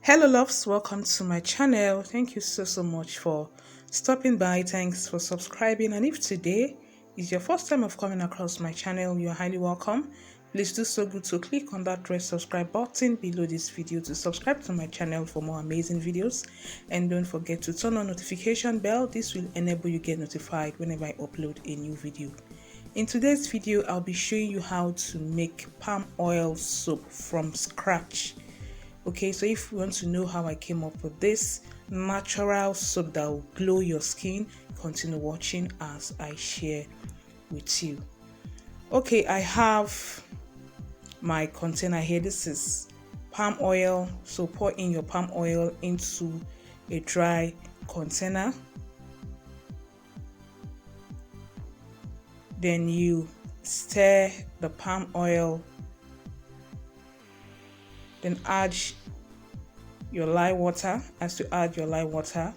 Hello loves, welcome to my channel. Thank you so much for stopping by. Thanks for subscribing, and if today is your first time of coming across my channel, you're highly welcome. Please do so good to click on that red subscribe button below this video to subscribe to my channel for more amazing videos, and don't forget to turn on notification bell. This will enable you get notified whenever I upload a new video. In today's video, I'll be showing you how to make palm oil soap from scratch. Okay, so if you want to know how I came up with this natural soap that will glow your skin, continue watching as I share with you. Okay, I have my container here. This is palm oil, so pour in your palm oil into a dry container. Then you stir the palm oil, then add your lye water. As you add your lye water,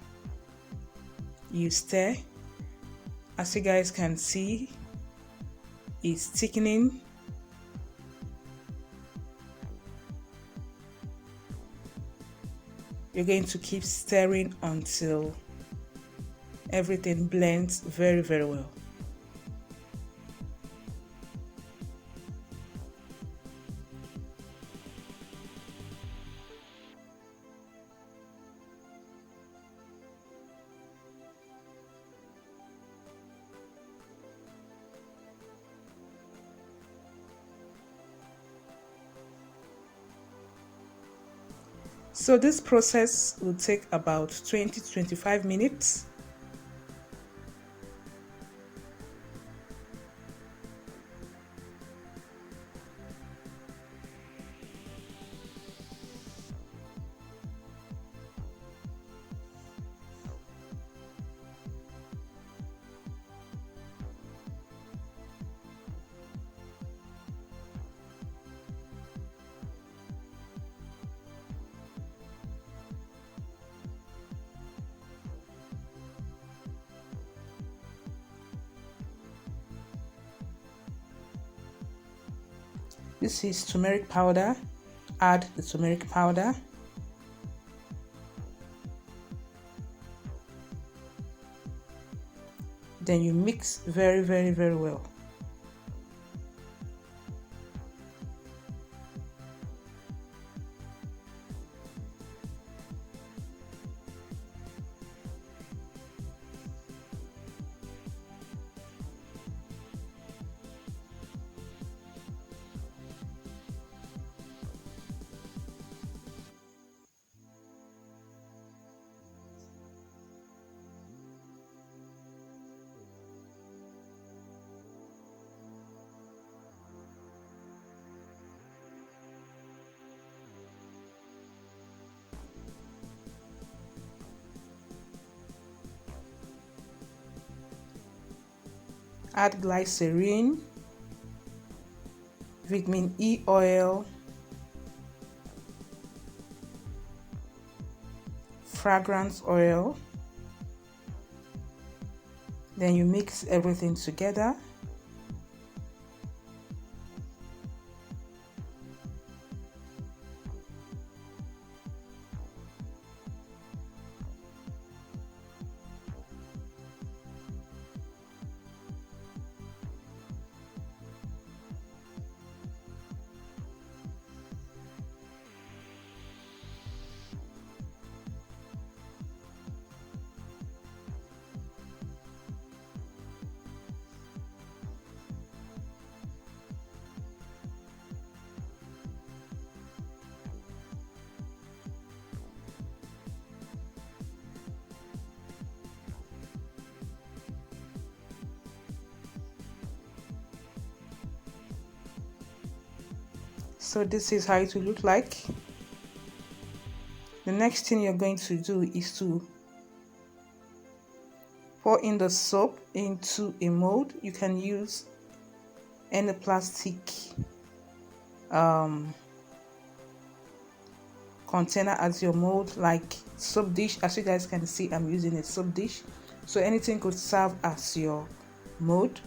you stir. As you guys can see, it's thickening. You're going to keep stirring until everything blends very well. So this process will take about 20 to 25 minutes. This is turmeric powder. Add the turmeric powder. Then you mix very well. Add glycerine, vitamin E oil, fragrance oil. Then you mix everything together. So this is how it will look like. The next thing you're going to do is to pour in the soap into a mold. You can use any plastic container as your mold, like soap dish. As you guys can see, I'm using a soap dish, so anything could serve as your mold.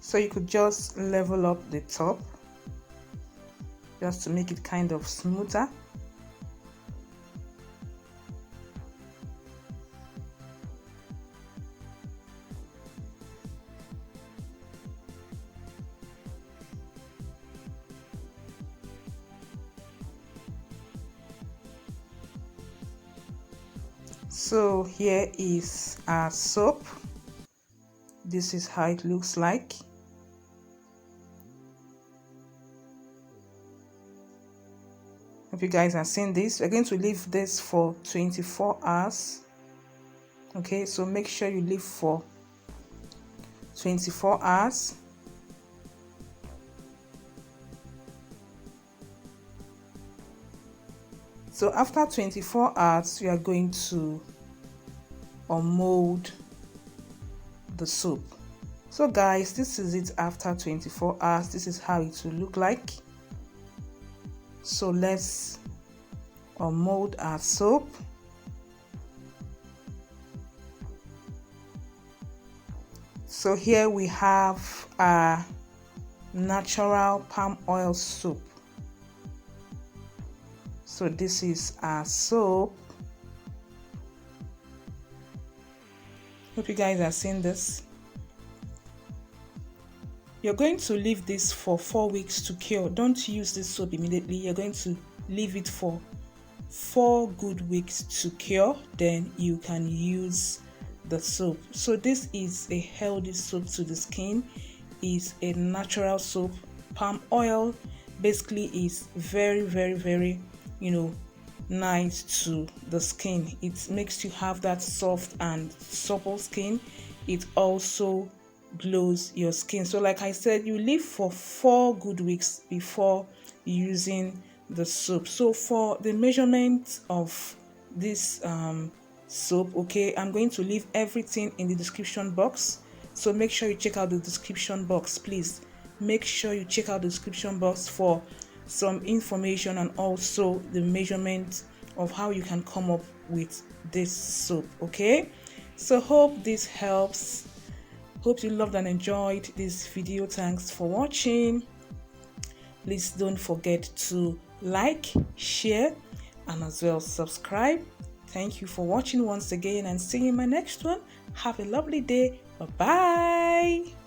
So you could just level up the top just to make it kind of smoother. So here is our soap. This is how it looks like. Hope you guys are seeing this. We're going to leave this for 24 hours. Okay, so make sure you leave for 24 hours. So after 24 hours, we are going to unmold the soap. So guys, this is it after 24 hours. This is how it will look like. So let's unmold our soap. So here we have our natural palm oil soap. So this is our soap. Hope you guys are seeing this. You're going to leave this for 4 weeks to cure. Don't use this soap immediately. You're going to leave it for 4 good weeks to cure. Then you can use the soap. So this is a healthy soap to the skin. It's a natural soap. Palm oil basically is very, very, very, nice to the skin. It makes you have that soft and supple skin. It also glows your skin. So like I said, you leave for 4 good weeks before using the soap. So for the measurement of this soap, okay, I'm going to leave everything in the description box. So make sure you check out the description box, please. Make sure you check out the description box for some information and also the measurement of how you can come up with this soap. Okay, so hope this helps. Hope you loved and enjoyed this video. Thanks for watching. Please don't forget to like, share, and as well subscribe. Thank you for watching once again, and see you in my next one. Have a lovely day. Bye bye.